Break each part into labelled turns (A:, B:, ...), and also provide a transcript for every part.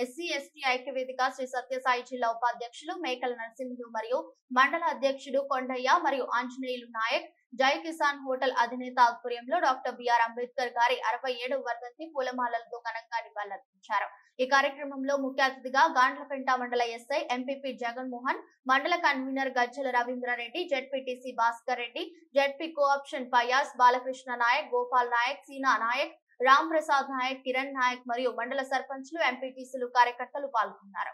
A: SC ST ఐక్యవేదిక శ్రీ సత్యసాయి జిల్లా ఉపాధ్యక్షులు మేకల నరసింహులు మరియు మండల అధ్యక్షుడు కొండయ్య మరియు ఆంజనేయులు నాయక్ జై కిసాన్ హోటల్ అధినేత ఆధ్వర్యంలో డాక్టర్ బిఆర్ అంబేద్కర్ గారి 67వ వర్ధంతి పూలమాలలతో ఘనంగా నివాళులర్పించారు. ఈ కార్యక్రమంలో ముఖ్య అతిథిగా గాండ్లపెంట మండల ఎస్ఐ ఎంపీపీ జగన్మోహన్, మండల convener Gajjala Ravindra Reddy, ZPTC Bhaskar Reddy, ZP co-option Fayaz, Balakrishna Naik, Gopal Naik, Seena Naik, Ram Prasad Naik, Kiran Naik మరియు మండల సర్పంచ్లు, ఎంపీటీసీలు, కార్యకర్తలు పాల్గొన్నారు.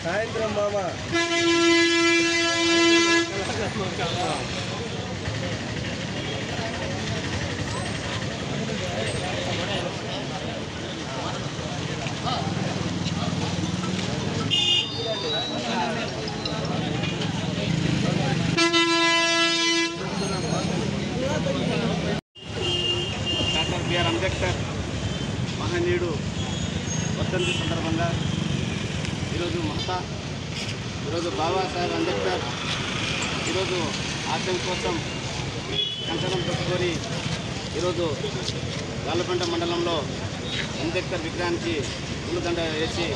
B: సాయంత్రం మామా
C: డాక్టర్ బిఆర్ అంబేద్కర్ మహనీయుడు వర్ధంతి సందర్భంగా ఈరోజు ఈరోజు బాబాసాహెబ్ అంబేద్కర్ ఈరోజు ఆశయం కోసం కంకణం పెట్టుకొని ఈరోజు గాండ్లపెంట మండలంలో అంబేద్కర్ విగ్రహానికి పూలదండ వేసి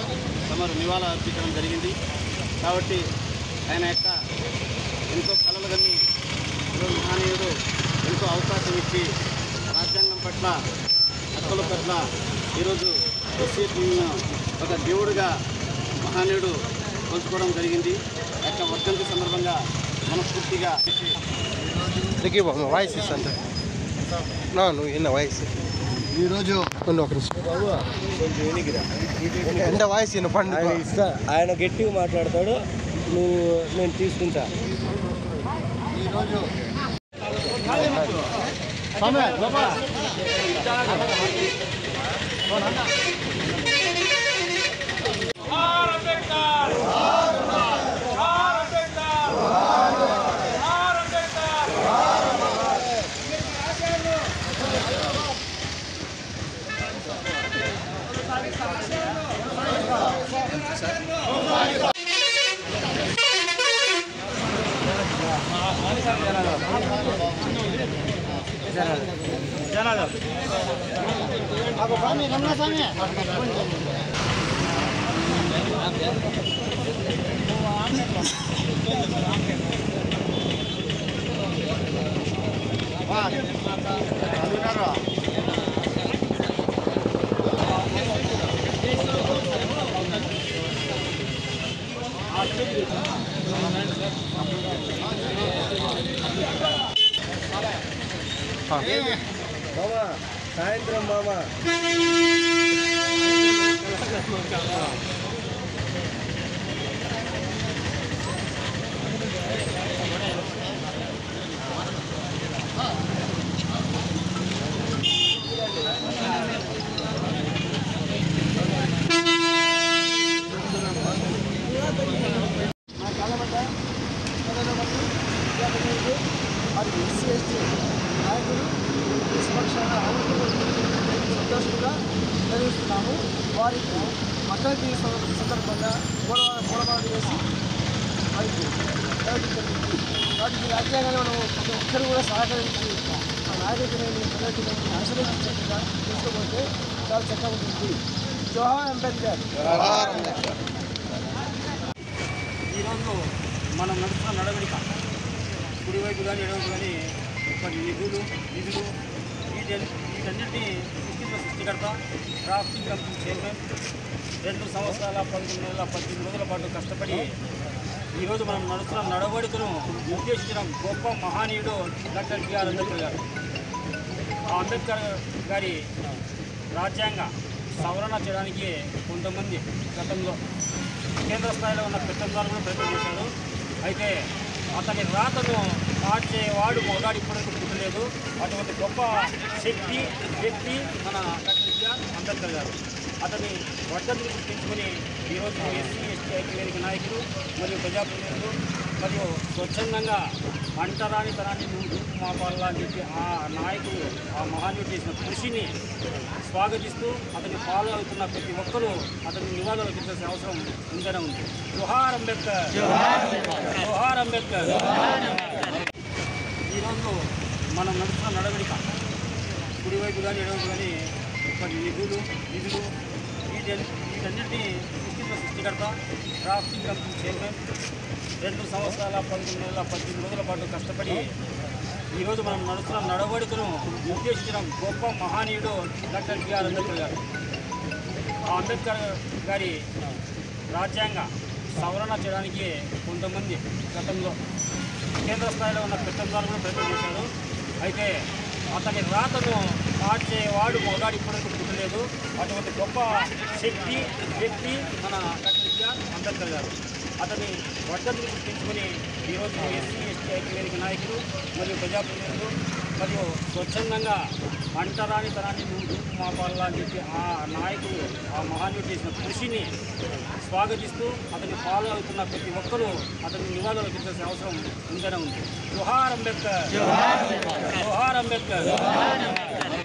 C: తమరు నివాళులు అర్పించడం జరిగింది. కాబట్టి ఆయన యొక్క ఎంతో కలలు కన్ని ఈరోజు మహనీయుడు ఎంతో అవకాశం ఇచ్చి రాజ్యాంగం పట్ల హక్కుల పట్ల ఈరోజు ఎస్సీలను ఒక దేవుడిగా మహనీయుడు పంచుకోవడం జరిగింది. యొక్క వర్ధంతి సందర్భంగా మనస్ఫూర్తిగా
B: వాయిస్ ఇస్తాను నువ్వు ఎన్న వాయిస్ ఈరోజు ఎంత వాయిస్ పండు ఇస్తా. ఆయన గట్టిగా మాట్లాడతాడు, నేను తీసుకుంటా. ఈరోజు సాయంత్రం మామా
D: సంతోషంగా నిర్వహిస్తున్నాము. వారికి మద్దతు సందర్భంగా పూలమాలలు వేసి వారికి వాటికి రాజ్యాంగాన్ని మనం ప్రతి ఒక్కరు కూడా సహకరించి ఆ నాయకులని ప్రజలకి అనుసరించేట్టుగా తీసుకోబోతే చాలా చక్కగా ఉంటుంది. జోహార్ అంబేద్కర్.
C: ఈరోజు మనం నడుస్తున్న నడవడిక కుడివైపు కానీ ఎడవైపు కానీ కొన్ని నిధులు వీటన్నిటిని సృష్టికర్త డ్రాఫ్టింగ్ కంపెనీ చైర్మన్ 2 సంవత్సరాల 11 నెలల 18 రోజుల పాటు కష్టపడి ఈరోజు మనం నడుస్తున్న నడవడికను నిర్దేశించిన గొప్ప మహనీయుడు డాక్టర్ బిఆర్ అంబేద్కర్ గారు. ఆ అంబేద్కర్ గారి రాజ్యాంగ సవరణ చేయడానికి కొంతమంది గతంలో కేంద్ర స్థాయిలో ఉన్న పెద్దవారు కూడా ప్రయత్నం చేశారు. అయితే అతని రాతను మార్చేవాడు మొగాడు ఇప్పటికీ పుట్టలేదు. అటువంటి గొప్ప శక్తి వ్యక్తి మన డాక్టర్ బిఆర్ అంబేద్కర్ గారు. అతని వర్ధంతిని గుర్తించుకొని ఈరోజు ఎస్సీ ఎస్టీ ఐక్యవేదిక నాయకులు మరియు ప్రజాప్రతినిధులు మరియు స్వచ్ఛందంగా అంటరాని తరాన్ని మాపాలా అని చెప్పి ఆ నాయకులు ఆ మహానీయుడు చేసిన కృషిని స్వాగతిస్తూ అతన్ని ఫాలో అవుతున్న ప్రతి ఒక్కరూ అతని నివాళులు అర్పించాల్సిన అవసరం ఉంటూనే ఉంది. జోహార్ అంబేద్కర్, జోహార్ అంబేద్కర్. ఈరోజు మనం నడుస్తున్న నడవడిక కుడివైపు కానీ ఎడవైపు కానీ నిధులు వీటన్నిటిని సృష్టికర్త డ్రాఫ్టింగ్ కంపెనీ చైర్మన్ 2 సంవత్సరాల 11 నెలల 18 రోజుల పాటు కష్టపడి ఈరోజు మనం నడుస్తున్న నడవడికను నిర్దేశించిన గొప్ప మహనీయుడు డాక్టర్ బిఆర్ అంబేద్కర్ గారు. ఆ అంబేద్కర్ గారి రాజ్యాంగ సవరణ చేయడానికి కొంతమంది గతంలో కేంద్ర స్థాయిలో ఉన్న పెద్దవారు కూడా ప్రయత్నం చేశారు. అయితే అతని రాతను మార్చేవాడు మొగాడు ఇప్పటికీ పుట్టలేదు. అటువంటి గొప్ప శక్తి వ్యక్తి మన డాక్టర్ బిఆర్ అంబేద్కర్ గారు. అతని వర్ధంతిని గుర్తించుకొని ఈరోజు ఎస్సీ ఎస్టీ ఐక్యవేదిక నాయకులు మరియు ప్రజాప్రతినిధులు మరియు స్వచ్ఛందంగా అంటరాని తరాన్ని మాపాలా అని చెప్పి ఆ నాయకులు ఆ మహానీయుడు చేసిన కృషిని స్వాగతిస్తూ అతన్ని ఫాలో అవుతున్న ప్రతి ఒక్కరూ అతని నివాళులు అర్పించాల్సిన అవసరం ఉంటూనే ఉంది. జోహార్ అంబేద్కర్, జోహార్ అంబేద్కర్.